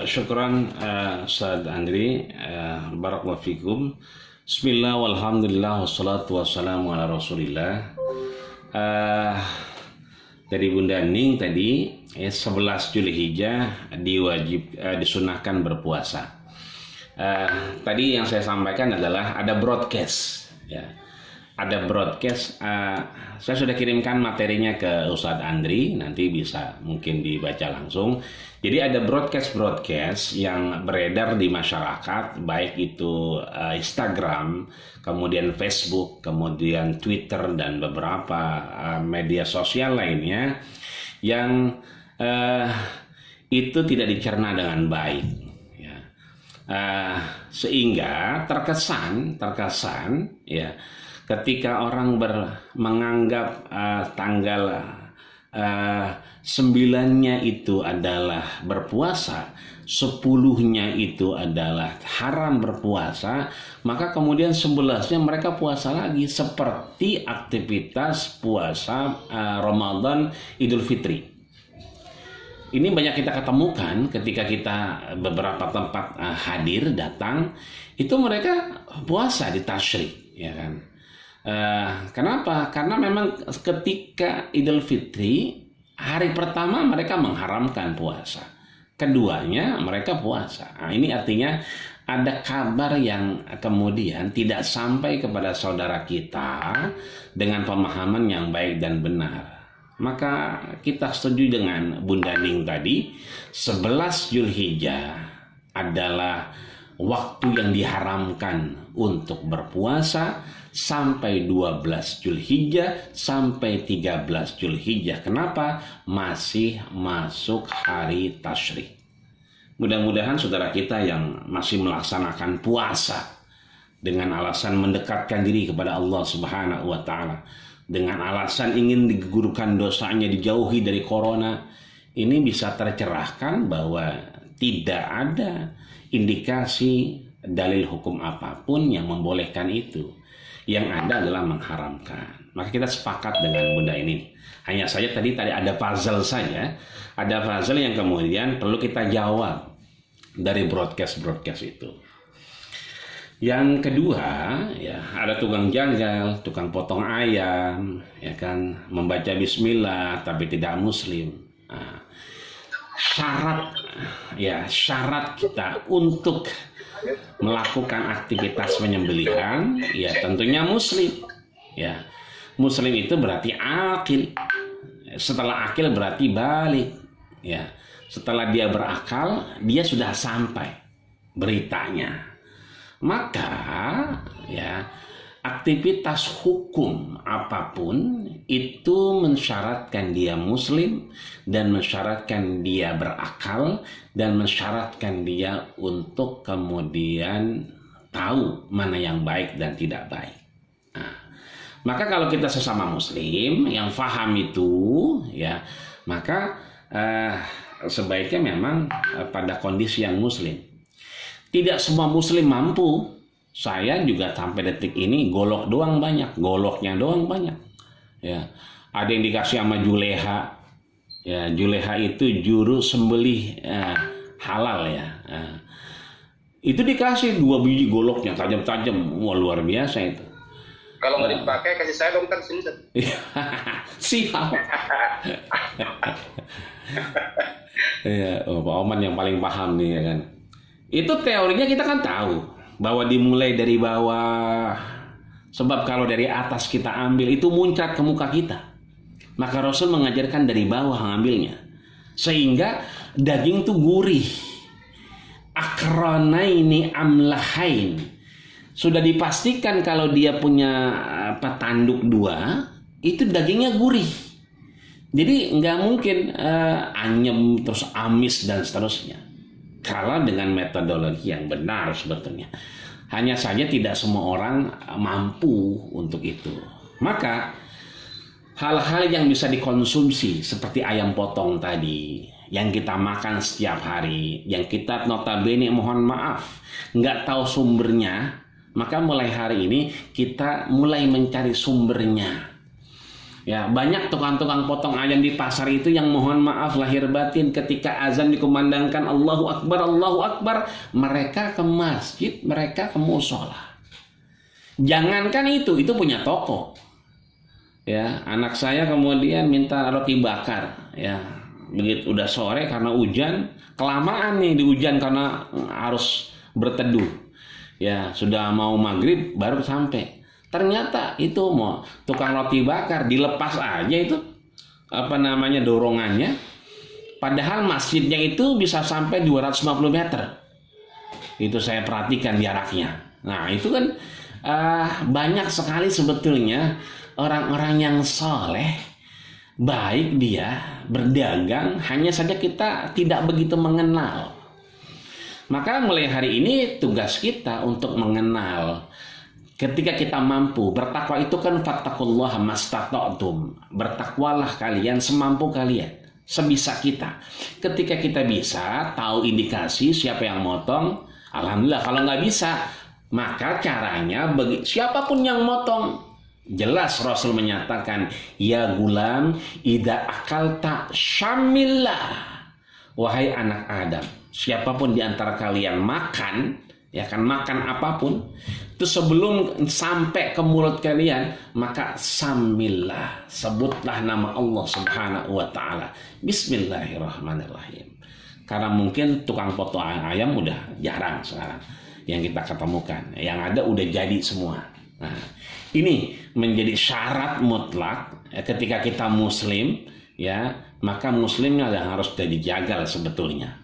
Syukran Ustaz Andri, barakallahu fikum. Bismillah walhamdulillah wassalatu wassalamu ala rasulillah. Dari Bunda Ning tadi 11 Zulhijjah disunahkan berpuasa. Tadi yang saya sampaikan adalah ada broadcast ya. Ada broadcast, saya sudah kirimkan materinya ke Ustadz Andri, nanti bisa mungkin dibaca langsung. Jadi ada broadcast yang beredar di masyarakat, baik itu Instagram, kemudian Facebook, kemudian Twitter, dan beberapa media sosial lainnya yang itu tidak dicerna dengan baik. Ya. Sehingga terkesan ya, ketika orang menganggap tanggal 9-nya itu adalah berpuasa, 10-nya itu adalah haram berpuasa, maka kemudian 11-nya mereka puasa lagi seperti aktivitas puasa Ramadan Idul Fitri. Ini banyak kita ketemukan ketika kita beberapa tempat hadir, datang, itu mereka puasa di tasyrik, ya kan? Kenapa? Karena memang ketika Idul Fitri hari pertama mereka mengharamkan puasa, keduanya mereka puasa. Nah, ini artinya ada kabar yang kemudian tidak sampai kepada saudara kita dengan pemahaman yang baik dan benar. Maka kita setuju dengan Bunda Ning tadi, 11 Zulhijjah adalah waktu yang diharamkan untuk berpuasa sampai 12 Zulhijjah sampai 13 Zulhijjah. Kenapa? Masih masuk hari tasyrik. Mudah-mudahan saudara kita yang masih melaksanakan puasa dengan alasan mendekatkan diri kepada Allah Subhanahu wa taala, dengan alasan ingin digugurkan dosanya, dijauhi dari corona, ini bisa tercerahkan bahwa tidak ada indikasi dalil hukum apapun yang membolehkan itu. Yang ada adalah mengharamkan. Maka kita sepakat dengan Bunda ini. Hanya saja tadi ada puzzle saja. Ada puzzle yang kemudian perlu kita jawab dari broadcast itu. Yang kedua, ya, ada tukang jagal, tukang potong ayam, ya kan, membaca bismillah tapi tidak muslim. Nah, syarat kita untuk melakukan aktivitas penyembelihan ya tentunya muslim. Ya, muslim itu berarti akil. Setelah akil berarti balik. Ya, setelah dia berakal, dia sudah sampai beritanya. Maka ya, aktivitas hukum apapun itu mensyaratkan dia muslim dan mensyaratkan dia berakal dan mensyaratkan dia untuk kemudian tahu mana yang baik dan tidak baik. Nah, maka kalau kita sesama muslim yang faham itu ya, maka sebaiknya memang pada kondisi yang muslim. Tidak semua muslim mampu. Saya juga sampai detik ini goloknya doang banyak. Ya, ada yang dikasih sama juleha. Ya, juleha itu juru sembelih halal ya. Itu dikasih 2 biji goloknya tajam-tajam, wah luar biasa itu. Kalau mau dipakai kasih saya dong, kan sini. Siap. Ya, Pak Oman yang paling paham nih ya kan. Itu teorinya kita kan tahu bahwa dimulai dari bawah. Sebab kalau dari atas kita ambil itu muncrat ke muka kita. Maka Rasul mengajarkan dari bawah ngambilnya. Sehingga daging itu gurih. Akranaini amlahain. Sudah dipastikan kalau dia punya tanduk 2, itu dagingnya gurih. Jadi nggak mungkin anyem terus amis dan seterusnya. Kalau dengan metodologi yang benar sebetulnya. Hanya saja tidak semua orang mampu untuk itu. Maka hal-hal yang bisa dikonsumsi seperti ayam potong tadi, yang kita makan setiap hari, yang kita notabene mohon maaf nggak tahu sumbernya, maka mulai hari ini kita mulai mencari sumbernya. Ya, banyak tukang-tukang potong ayam di pasar itu yang mohon maaf lahir batin ketika azan dikumandangkan Allahu Akbar, mereka ke masjid, mereka ke musola. Jangankan itu punya toko. Ya, anak saya kemudian minta roti bakar. Ya, begitu udah sore karena hujan, kelamaan nih di hujan karena harus berteduh. Ya, sudah mau maghrib baru sampai. Ternyata itu mau tukang roti bakar dilepas aja itu dorongannya. Padahal masjidnya itu bisa sampai 250 meter. Itu saya perhatikan jaraknya. Nah, itu kan banyak sekali sebetulnya orang-orang yang soleh, baik dia berdagang, hanya saja kita tidak begitu mengenal. Maka mulai hari ini tugas kita untuk mengenal. Ketika kita mampu, bertakwa itu kan fattaqullaha mastata'tum. Bertakwalah kalian semampu kalian, sebisa kita. Ketika kita bisa tahu indikasi siapa yang motong, alhamdulillah. Kalau nggak bisa, maka caranya bagi siapapun yang motong, jelas Rasul menyatakan, ya gulam, idza akalta syamillah. Wahai anak Adam, siapapun di antara kalian makan, ya kan, makan apapun itu sebelum sampai ke mulut kalian, maka samillah, sebutlah nama Allah Subhanahu wa taala, bismillahirrahmanirrahim. Karena mungkin tukang potong ayam udah jarang sekarang yang kita ketemukan, yang ada udah jadi semua. Nah, ini menjadi syarat mutlak ketika kita muslim, ya, maka muslimnya yang harus dijaga sebetulnya.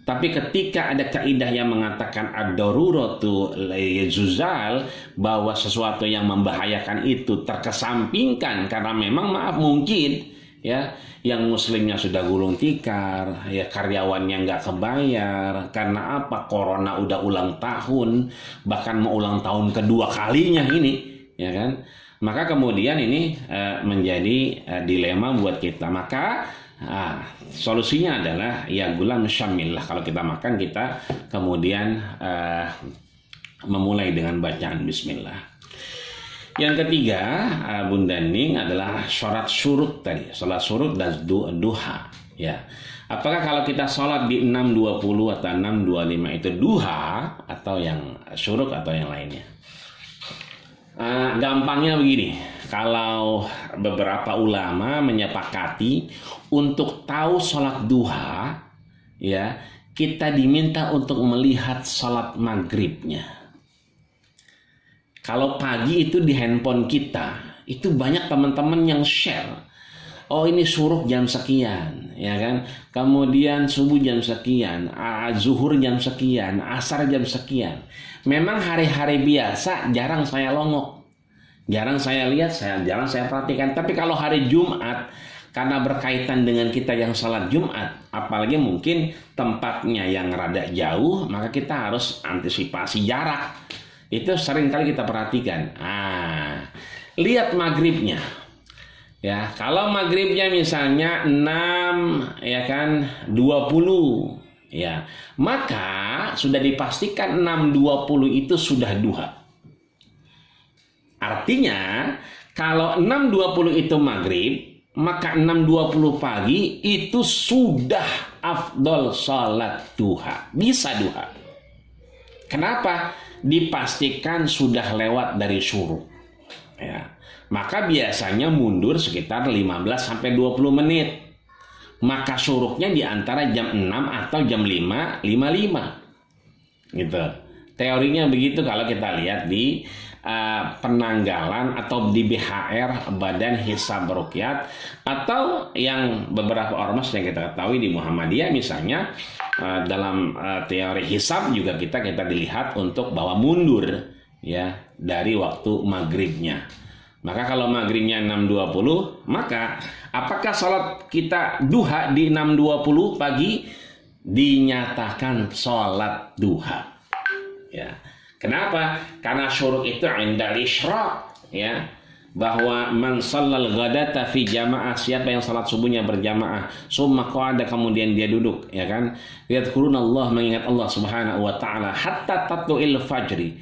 Tapi ketika ada kaidah yang mengatakan ad-daruratu yazuzal, bahwa sesuatu yang membahayakan itu terkesampingkan karena memang maaf mungkin ya yang muslimnya sudah gulung tikar, ya karyawannya nggak kebayar karena apa, corona udah ulang tahun, bahkan mau ulang tahun kedua kalinya ini, ya kan, maka kemudian ini menjadi dilema buat kita. Maka solusinya adalah ya gulam syamillah. Kalau kita makan, kita kemudian memulai dengan bacaan bismillah. Yang ketiga, Bunda Ning, adalah sholat syuruk tadi. Sholat syuruk dan duha. Ya. Apakah kalau kita sholat di 6.20 atau 6.25 itu duha atau yang syuruk atau yang lainnya? Gampangnya begini, kalau beberapa ulama menyepakati untuk tahu sholat duha, ya kita diminta untuk melihat sholat maghribnya. Kalau pagi itu di handphone kita, itu banyak teman-teman yang share. Oh ini syuruk jam sekian, ya kan? Kemudian subuh jam sekian, zuhur jam sekian, asar jam sekian. Memang hari-hari biasa jarang saya longok, jarang saya lihat, jarang saya perhatikan. Tapi kalau hari Jumat, karena berkaitan dengan kita yang sholat Jumat, apalagi mungkin tempatnya yang rada jauh, maka kita harus antisipasi jarak. Itu sering kali kita perhatikan. Lihat maghribnya. Ya, kalau maghribnya misalnya 6 ya kan 20 ya, maka sudah dipastikan 6.20 itu sudah duha. Artinya kalau 6.20 itu maghrib, maka 6.20 pagi itu sudah afdol salat duha, bisa duha. Kenapa? Dipastikan sudah lewat dari syuruk. Ya. Maka biasanya mundur sekitar 15-20 menit. Maka syuruknya di antara jam 6 atau jam 5.55. Gitu. Teorinya begitu kalau kita lihat di penanggalan atau di BHR, Badan Hisab Ruqyat, atau yang beberapa ormas yang kita ketahui di Muhammadiyah misalnya, dalam teori hisab juga kita dilihat untuk bahwa mundur ya dari waktu maghribnya. Maka kalau maghribnya 6.20, maka apakah sholat kita duha di 6.20 pagi? Dinyatakan sholat duha. Ya. Kenapa? Karena syuruk itu indal isyraq, ya. Bahwa man shallal ghadata fi jamaah, siapa yang salat subuhnya berjamaah, summa qa'ada, kemudian dia duduk, ya kan, yadhkurunallah, mengingat Allah Subhanahu wa taala, hatta tatlu'il fajri,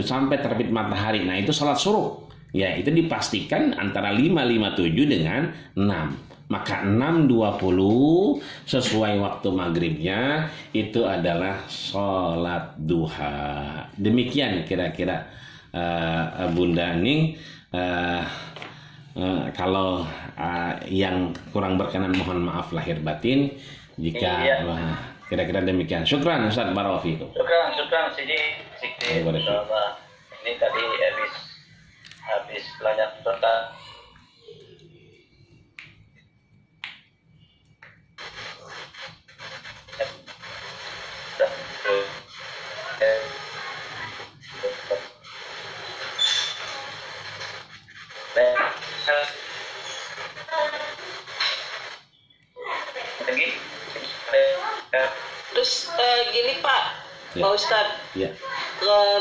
sampai terbit matahari. Nah, itu salat syuruk. Ya, itu dipastikan antara 5.57 dengan 6. Maka 6.20 sesuai waktu maghribnya itu adalah sholat duha. Demikian kira-kira Bunda Ning. Kalau yang kurang berkenan mohon maaf lahir batin. Jika kira-kira demikian. Syukran Ustaz Barafikum. Syukran Sidi. Ini tadi habis belajar tentang Terus gini Pak, Ya. Pak Ustadz, Ya.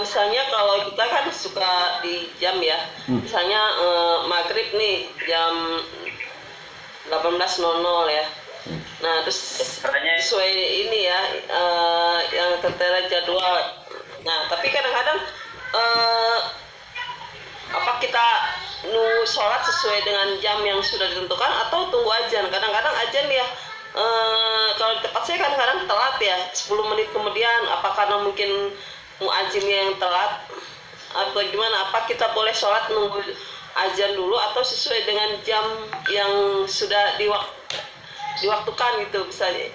misalnya kalau kita kan suka di jam ya, misalnya maghrib nih jam 18.00 ya. Nah terus sesuai ini ya, yang tertera jadwal. Nah tapi kadang-kadang apa kita nunggu sholat sesuai dengan jam yang sudah ditentukan atau tunggu azan? Kadang-kadang azan ya, kalau di tempat saya kadang-kadang telat ya, 10 menit kemudian. Apa karena mungkin muadzinnya yang telat atau gimana? Apa kita boleh sholat nunggu azan dulu atau sesuai dengan jam yang sudah diwaktukan gitu? Misalnya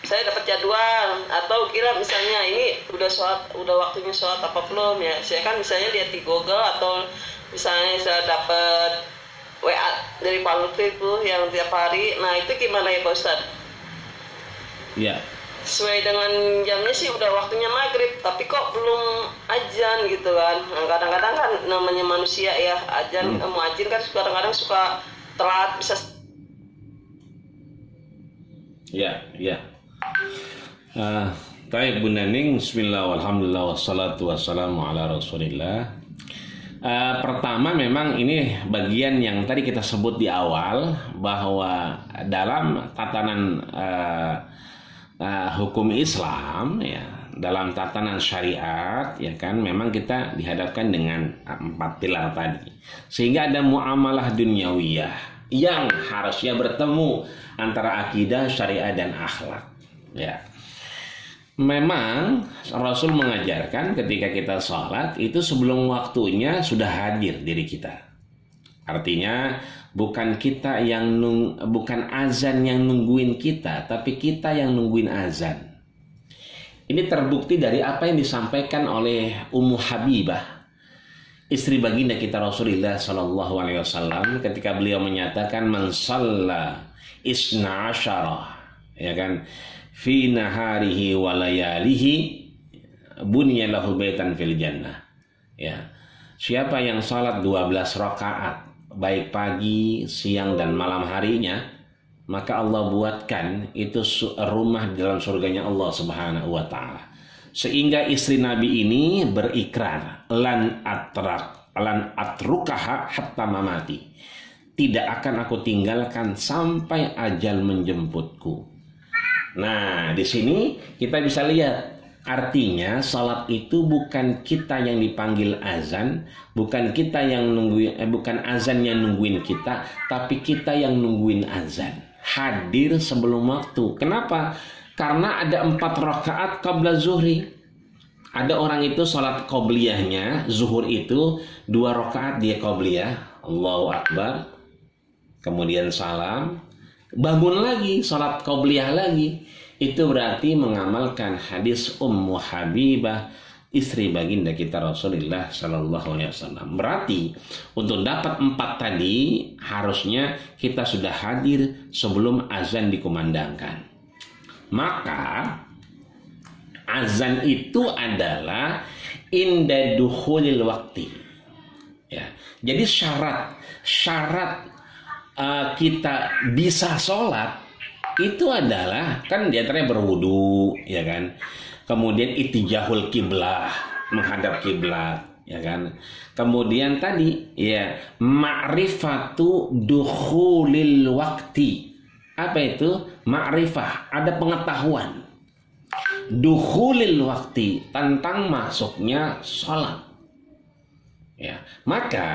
saya dapat jadwal atau kira misalnya ini udah waktunya sholat apa belum ya? Saya kan misalnya lihat di Google atau misalnya saya dapat WA dari Pak Lutfi itu yang tiap hari. Nah itu gimana ya Pak Ustadz? Ya. Sesuai dengan jamnya sih udah waktunya maghrib, tapi kok belum azan gitu kan? Nah, kadang-kadang kan namanya manusia ya, azan muadzin kan kadang-kadang suka telat bisa. Ya. Baik Bunda Ning, bismillah walhamdulillah wassalatu wassalamu ala rasulillah. Pertama memang ini bagian yang tadi kita sebut di awal, bahwa dalam tatanan hukum Islam ya, dalam tatanan syariat ya kan, memang kita dihadapkan dengan 4 pilar tadi, sehingga ada muamalah dunyawiyah yang harusnya bertemu antara akidah, syariat dan akhlak ya. Memang Rasul mengajarkan ketika kita sholat itu sebelum waktunya sudah hadir diri kita. Artinya bukan kita yang bukan azan yang nungguin kita, tapi kita yang nungguin azan. Ini terbukti dari apa yang disampaikan oleh Ummu Habibah, istri baginda kita Rasulullah Shallallahu Alaihi Wasallam, ketika beliau menyatakan man shalla isna asyara, ya kan, fi naharihi wa layalihi bunya lahu baitan fil jannah. Ya. Siapa yang salat 12 rakaat baik pagi, siang dan malam harinya, maka Allah buatkan itu rumah di dalam surganya Allah Subhanahu wa taala. Sehingga istri Nabi ini berikrar, lan atrukaha hatta mamati. Tidak akan aku tinggalkan sampai ajal menjemputku. Nah, di sini kita bisa lihat, artinya salat itu bukan kita yang dipanggil azan, bukan kita yang bukan azan yang nungguin kita, tapi kita yang nungguin azan. Hadir sebelum waktu. Kenapa? Karena ada 4 rakaat qabla zuhri. Ada orang itu salat qobliyahnya, zuhur itu 2 rakaat dia qobliyah, Allahu Akbar, kemudian salam, bangun lagi, salat qobliyah lagi. Itu berarti mengamalkan hadis Ummu Habibah, istri baginda kita Rasulullah Sallallahu Alaihi Wasallam. Berarti untuk dapat 4 tadi harusnya kita sudah hadir sebelum azan dikumandangkan. Maka azan itu adalah inda dukhulil waktu. Ya. Jadi syarat kita bisa sholat itu adalah kan diantaranya berwudu, ya kan, kemudian itijahul kiblah, menghadap kiblat, ya kan, kemudian tadi ya ma'rifatu dukhulil wakti. Apa itu ma'rifah? Ada pengetahuan dukhulil wakti, tentang masuknya sholat, Ya, maka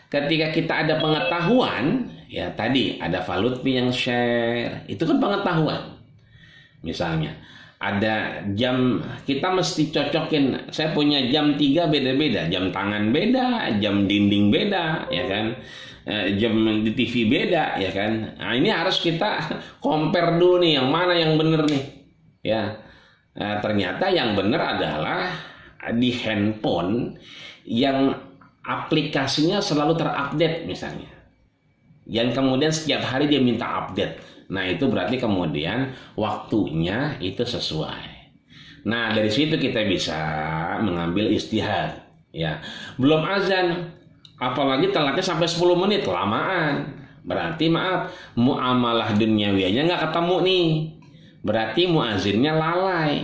ketika kita ada pengetahuan, ya tadi ada Falutfi yang share, itu kan pengetahuan. Misalnya, ada jam, kita mesti cocokin, saya punya jam 3 beda-beda, jam tangan beda, jam dinding beda, ya kan, jam di TV beda, ya kan. Nah, ini harus kita compare dulu nih, yang mana yang bener nih, ya. Ternyata yang bener adalah di handphone yang aplikasinya selalu terupdate misalnya, yang kemudian setiap hari dia minta update. Nah itu berarti kemudian waktunya itu sesuai. Nah dari situ kita bisa mengambil istihad. Ya, belum azan, apalagi telatnya sampai 10 menit, kelamaan. Berarti maaf, muamalah duniawianya nggak ketemu nih. Berarti muazinnya lalai.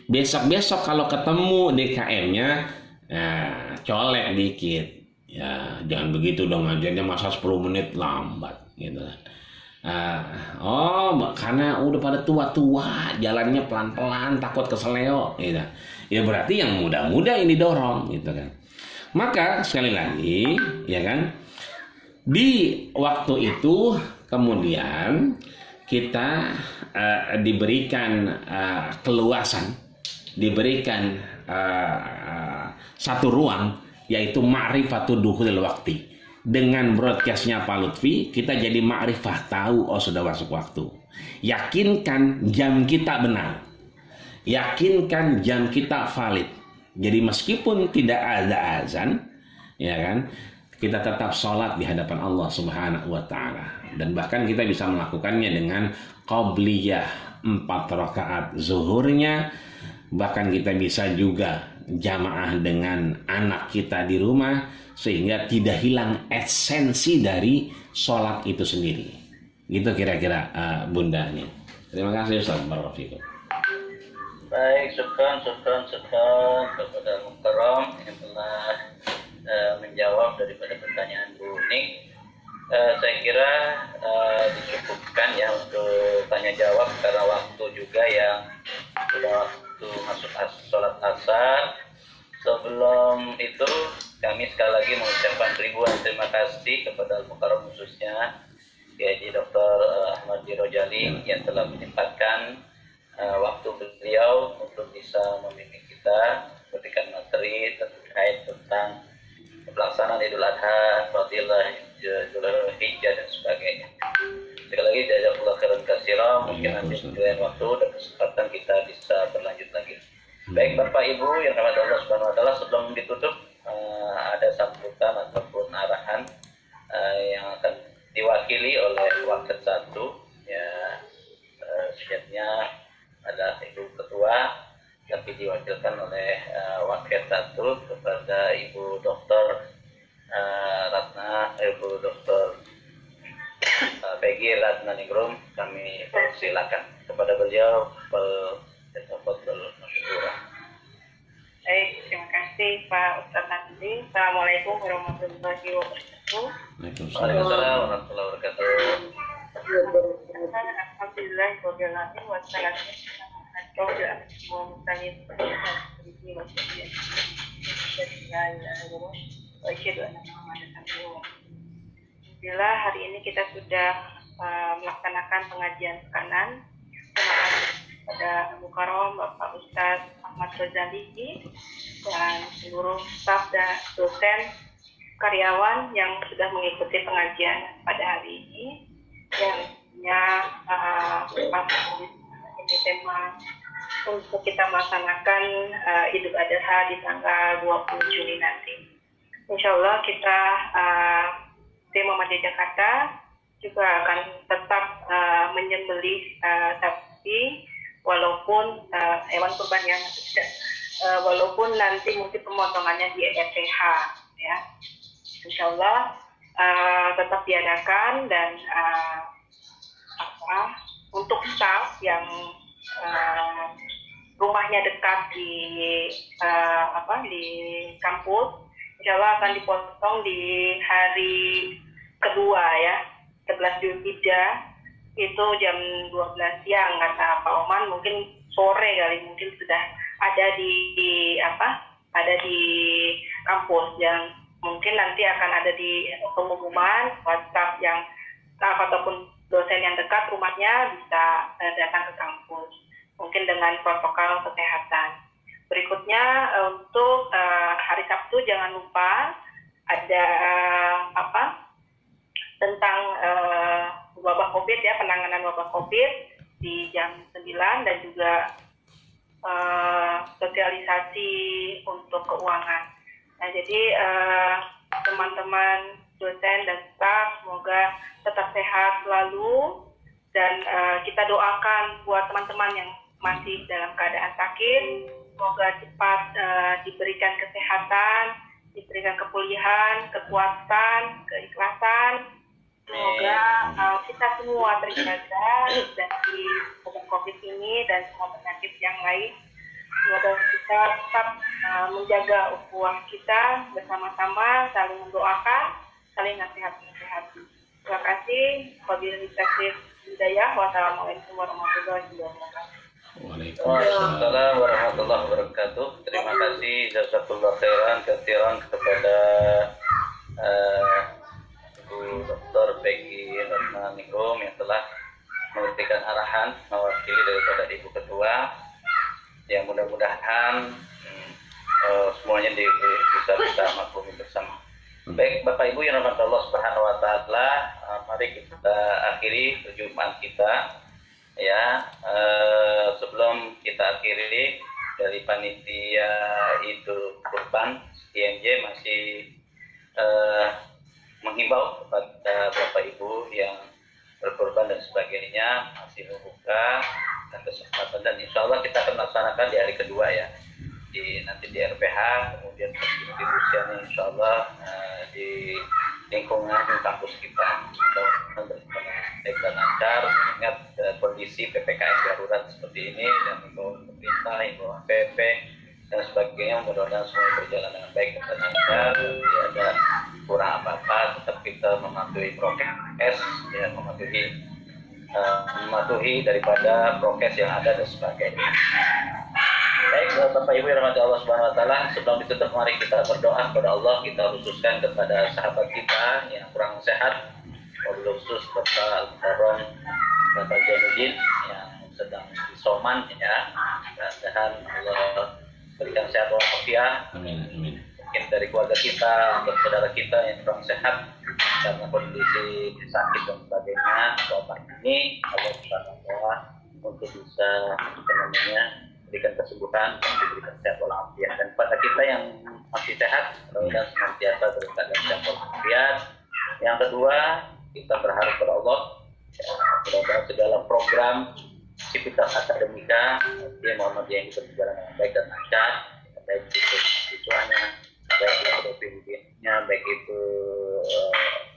Besok-besok kalau ketemu DKM-nya, nah, colek dikit. Ya, jangan begitu dong, ajarnya masa 10 menit lambat gitu kan. Karena udah pada tua-tua, jalannya pelan-pelan, takut keseleo gitu. Ya berarti yang muda-muda ini dorong gitu kan. Maka sekali lagi, ya kan, di waktu itu kemudian kita diberikan keluasan, diberikan satu ruang, yaitu ma'rifatul dukhulil waqti. Dengan broadcastnya Pak Lutfi, kita jadi ma'rifah, tahu oh sudah masuk waktu. Yakinkan jam kita benar, yakinkan jam kita valid. Jadi meskipun tidak ada azan, ya kan, kita tetap sholat di hadapan Allah Subhanahu wa Ta'ala. Dan bahkan kita bisa melakukannya dengan qabliyah 4 rakaat zuhurnya. Bahkan kita bisa juga jamaah dengan anak kita di rumah, sehingga tidak hilang esensi dari sholat itu sendiri. Gitu kira-kira bundanya. Terima kasih Ustaz. Barakallahu. Baik, syukran kepada Mukarram yang telah menjawab daripada pertanyaan Bu Nik. Saya kira dicukupkan ya untuk tanya jawab, karena waktu juga yang sudah waktu masuk sholat asar. Sebelum itu kami sekali lagi mengucapkan ribuan terima kasih kepada Al-Mukarram, khususnya Kiai Dr. Ahmad Rojali yang telah menyempatkan waktu beliau untuk bisa membimbing kita, memberikan materi terkait tentang pelaksanaan Idul Adha, fadilah Dzulhijjah dan sebagainya. Sekali lagi jazakallahu khairan katsiran. Mungkin nanti di lain waktu dan kesempatan kita bisa berlanjut lagi. Baik Bapak Ibu yang rahmat Allah Subhanahu wa Ta'ala, sebelum ditutup ada sambutan ataupun arahan yang akan diwakili oleh Wakil 1, ya, sejatinya adalah Ibu Ketua, tapi diwakilkan oleh Wakil 1 kepada Ibu Dr. Ibu Dr. Peggy Ratna Ningrum. Kami persilakan kepada beliau. Baik, terima kasih Pak Ustaz Nazli. Assalamualaikum warahmatullahi wabarakatuh. Waalaikumsalam warahmatullahi wabarakatuh. Alhamdulillah, wabillahi wassalamu Alhamdulillah, hari ini kita sudah melaksanakan pengajian sekanan. Terima kasih kepada Mukarram Bapak Ustaz Ahmad Rojali dan seluruh staf dan dosen karyawan yang sudah mengikuti pengajian pada hari ini, yang punya ini tema untuk kita melaksanakan Idul Adha di tanggal 20 Juni nanti. Insya Allah kita tim Muhammadiyah Jakarta juga akan tetap menyembelih sapi, walaupun hewan kurban yang walaupun nanti mungkin pemotongannya di ETH, ya. Insya Allah tetap diadakan, dan untuk staff yang rumahnya dekat di kampus, insya Allah akan dipotong di hari kedua, ya, 11 Dzulhijjah, itu jam 12 siang kata Pak Oman, mungkin sore kali, mungkin sudah ada di kampus, yang mungkin nanti akan ada di pengumuman WhatsApp yang staff ataupun dosen yang dekat rumahnya bisa datang ke kampus, mungkin dengan protokol kesehatan. Berikutnya untuk hari Sabtu jangan lupa ada tentang wabah COVID ya, penanganan wabah COVID di jam 9 dan juga sosialisasi untuk keuangan. Nah, jadi teman-teman dosen dan staf semoga tetap sehat selalu dan kita doakan buat teman-teman yang masih dalam keadaan sakit, semoga cepat diberikan kesehatan, diberikan kepulihan, kekuatan, keikhlasan. Semoga kita semua terjaga dari COVID ini dan semua penyakit yang lain. Semoga kita tetap menjaga ukhuwah kita bersama-sama, saling mendoakan, saling nasihat-nasihati. Terima kasih. Wabillahi taufiq hidayah. Wassalamualaikum warahmatullahi wabarakatuh. Waalaikumsalam warahmatullahi wabarakatuh. Terima kasih jazakallah khairan katsiran kepada Bu Dr. Peggy Ratnanikum yang telah memberikan arahan mewakili daripada Ibu Ketua. Yang mudah-mudahan semuanya bisa kita maklumi bersama. Baik Bapak Ibu yang rahmat Allah Subhanahu wa taala, mari kita akhiri perjumpaan kita ya. Sebelum kita akhiri, dari panitia Idul Kurban IMJ masih menghimbau kepada Bapak Ibu yang berkorban dan sebagainya masih membuka dan kesempatan, dan insya Allah kita akan melaksanakan di hari kedua ya, nanti di RPH, kemudian distribusiannya insya Allah di lingkungan kampus kita. Mudah-mudahan dan lancar mengingat kondisi PPKM darurat seperti ini dan himbauan pemerintah, himbauan PP dan sebagainya. Mudah-mudahan semua berjalan dengan baik dan lancar, tidak ada kurang apa-apa, tetap kita mematuhi prokes ya, mematuhi daripada prokes yang ada dan sebagainya. Baik Bapak Ibu yang rahmati Allah Subhanahu wa taala, sebelum ditutup mari kita berdoa kepada Allah. Kita khususkan kepada sahabat kita yang kurang sehat, wabil khusus Bapak Al-Mukarram Bapak Zainuddin yang sedang isoman ya. Mudah-mudahan Allah berikan sehat walafiat. Amin. Mungkin dari keluarga kita, untuk saudara kita yang kurang sehat karena kondisi sakit dan sebagainya, doa ini Allah Subhanahu untuk bisa berikan kesembuhan dan diberikan sehat walafiat. Dan pada kita yang masih sehat, mudah-mudahan senantiasa dalam keadaan sehat walafiat. Yang kedua, kita berharap kepada Allah ya, mudah-mudahan segala program aktivitas akademika di Muhammadiyah ini berjalan dengan baik dan lancar, baik itu siswanya, baik itu pemimpinnya, baik itu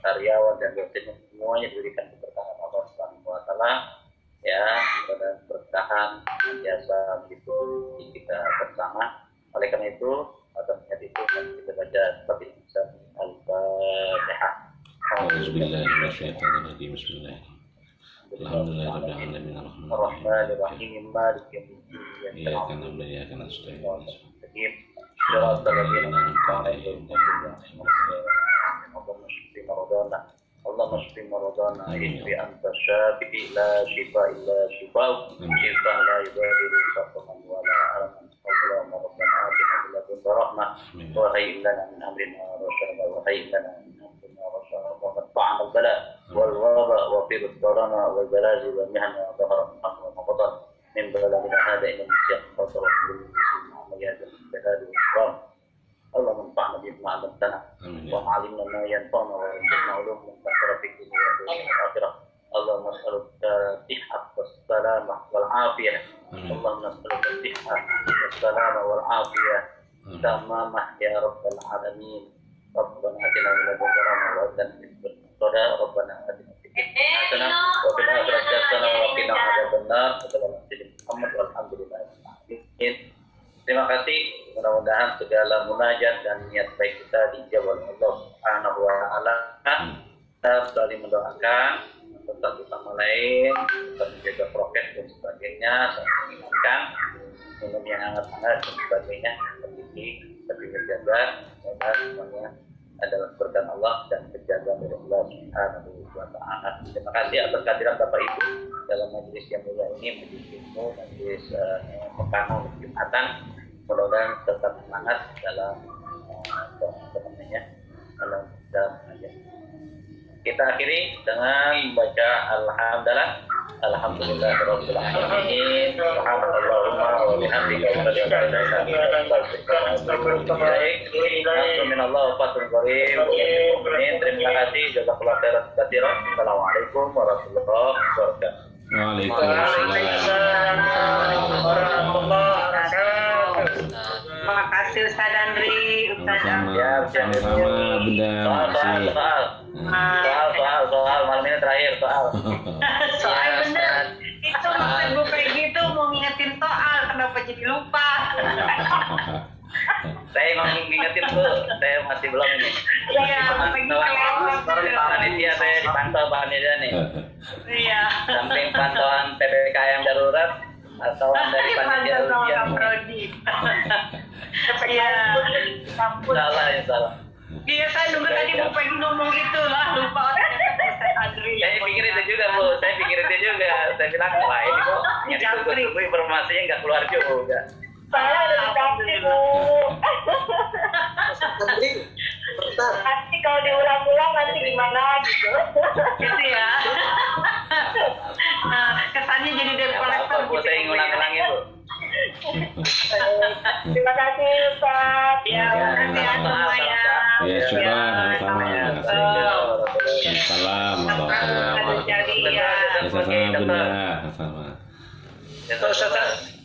karyawan dan dosennya, semuanya diberikan keberkahan Allah Subhanahu wa taala ya, dan bertahan biasa begitu kita bersama. Oleh karena itu, atas niat itu kita baca seperti bisa Al-Fatihah. Bismillahirrahmanirrahim. Alhamdulillahirabbil alamin Ar-Rahmanir-Rahim Maliki yaumiddin. Iyyaka na'budu wa iyyaka nasta'in. Shiratal ladzina an'amta 'alaihim اللهم اشف مرضانا اشف انت الشافي لا شفاء الا شفاءك شفاء لا يغادر سقما ولا الما. اللهم ربنا آتنا من لدنك رحمة وهيئ لنا من امرنا رشدا وهيئ لنا من امرنا رشدا وقطعنا البلاء والوباء وفي الضرنا والزلازل والمهن وظهر الحق ومقدر من بلدنا هذا الى المسيح فضل رسول الله يا ذا الجلال والاكرام. اللهم انفعنا بما علمتنا وعلمنا ما ينفعنا وارزقنا علوما منتشرة في الدنيا والآخرة. اللهم نسألك الصحة والسلامة والعافية. اللهم نسألك الصحة والسلامة والعافية تمامة يا رب العالمين. ربنا آتنا من لدنك رحمة وهب لنا ربنا آتنا في الدنيا حسنة وفي الآخرة حسنة وقنا عذاب النار. Muhammad walhamdulillah. Terima kasih. Mudah-mudahan segala munajat dan niat baik kita dijawab oleh Allah Subhanahu wa taala. Kita saling mendoakan tentang sama lain, kita menjaga prokes dan sebagainya, saling mengingatkan minum yang hangat-hangat dan sebagainya, tapi menjaga semoga semuanya adalah berkat Allah dan penjagaan dari Allah Subhanahu wa Ta'ala. Terima kasih atas kehadiran Bapak Ibu dalam majelis yang mulia ini, majelis ilmu, majelis Mekano Jumatan. Mudah-mudahan tetap semangat dalam dalam pengajian. Kita akhiri dengan membaca Alhamdulillahirabbil alamin. Subhanallahumma wa bihamdihi asyhadu an la ilaha illa anta astaghfiruka wa atubu ilaik. Minallah fatul karim. Terima kasih. Jazakallahu khairan katsiran. Assalamualaikum warahmatullahi wabarakatuh. Waalaikumsalam warahmatullahi wabarakatuh. Terima kasih Ustaz Andri, Ustaz sama-sama Bunda. Soal malam ini terakhir soal bener itu maksud gue kayak gitu, mau ngingetin soal kenapa jadi lupa. Saya ngingetin tuh, saya masih belum ini. Iya, panitia saya dipantau panitia nih. Iya. Samping pantauan PPKM darurat atau dari panitia ujian. Iya. Salah. Iya, saya nunggu tadi mau pengen ngomong itu lah, lupa Ustaz Andri. Saya pikir itu juga Bu, saya bilang wah ini kok yang ditunggu informasinya nggak keluar juga. Saya udah dikasih Bu. Nanti kalau diulang-ulang nanti gimana gitu. Gitu ya. Nah, kesannya jadi debt collector. Bu, saya ingin ulang-ulangnya Bu. Terima kasih Ustaz. Ya, terima kasih semuanya. Ya, syukur sama-sama. Assalamualaikum warahmatullahi wabarakatuh. Ya, sama-sama Bunda, sama.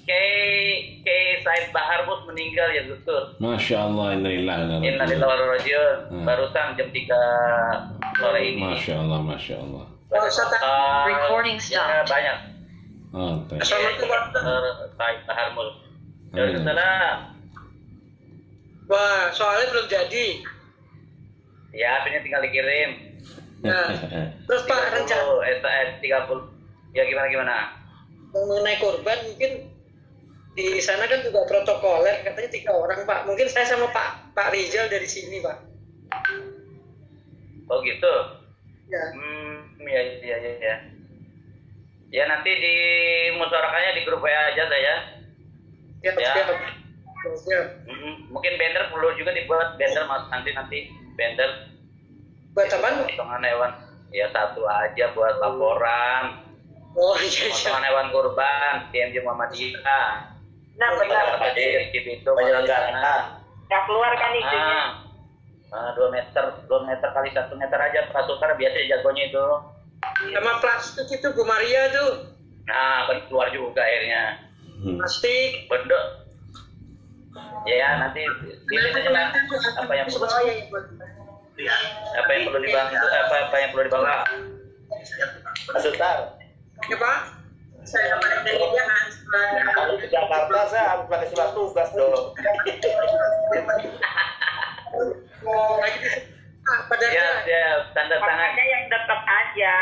Kiai Said Bahar Mus meninggal ya Gustur. Masya Allah, innalillahi wa inna ilaihi raji'un. Barusan jam 3 sore ini. Masya Allah, Masya Allah. Recording stop. Banyak. Oh, Said Bahar Mus. Waalaikumsalam. Wah, soalnya belum jadi. Ya, akhirnya tinggal dikirim. Nah, terus Pak rencana SAS 30. Ya gimana? Mengenai korban mungkin di sana kan juga protokoler, katanya 3 orang Pak. Mungkin saya sama Pak Rizal dari sini Pak. Oh gitu. Ya. Ya. Ya nanti di musyawarahnya di grup WA aja saya. Siap. Mungkin banner perlu juga dibuat banner Mas, nanti banner. Buat apa? Potongan hewan. Ya 1 aja buat laporan. Oh iya. Potongan hewan kurban TMJ Muhammadiyah. Nah, benar. Di itu penyelenggara. Nggak keluar kan izinnya. 2 meter kali 1 meter aja Pak Sultan biasa jagonya itu. Sama plastik itu Bu Maria tuh. Nah, kan keluar juga akhirnya. Plastik. Bener. Ya nanti aja lah apa yang perlu dibantu, apa yang perlu dibawa. Pak Sultan. Ya Pak. Saya kemarin dari jangan. Kalau ke Jakarta saya harus pakai surat tugas dong. Ya, tanda tangan. Ada yang dekat aja.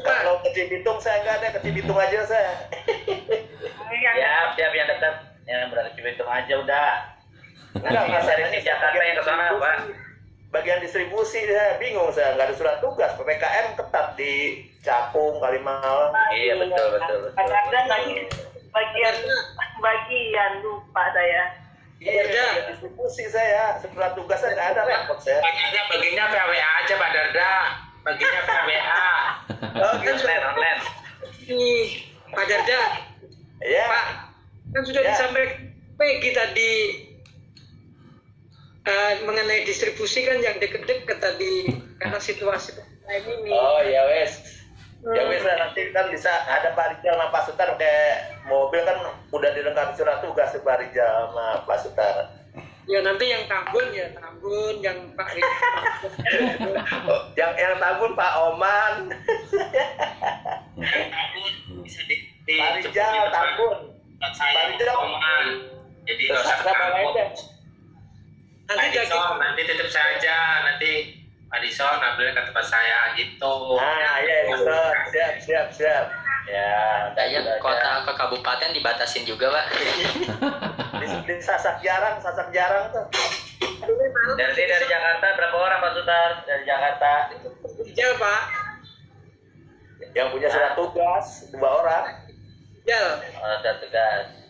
Kalau ke Cibitung saya nggak ada, ke Cibitung aja saya. Siap yang dekat. Yang berarti Cibitung aja udah. Enggak, Mas ini Jakarta yang ke sana, Pak. Bagian distribusi saya bingung, saya nggak ada surat tugas. PPKM ketat di Cakung, Kalimalang. Iya betul. Kadang-kadang lagi bagian lupa saya. Iya, distribusi saya. Surat tugasnya nggak ada, repot saya. Baginya PWA aja Pak Darda. Baginya PWA. Oh, online. Pak Darda. Iya. Pak, kan sudah disampaikan Peggy tadi mengenai distribusi kan yang deket-deket tadi karena situasi ini. Oh ya wes. Ya wes lah, nanti kan bisa ada Pak Rizal sama Pak Sutar kayak mobil kan udah dilengkapi surat tugas Pak Rizal sama Pak Sutar. Ya nanti yang Tambun yang Pak Rizal. yang Tambun Pak Oman. Bisa Pak Rizal Tambun. Pak Rizal Oman. Jadi nggak usah takut. Nanti titip saja, nanti Pak Dison ambil ke tempat saya gitu. Iya siap. Ya, Daya kota ke kabupaten dibatasin juga Pak. di sasak jarang tuh. Ini malam Dari Jakarta berapa orang Pak Sutar? Dari Jakarta. Rijal Pak. Yang punya surat tugas 2 orang. Rijal. Ada tugas.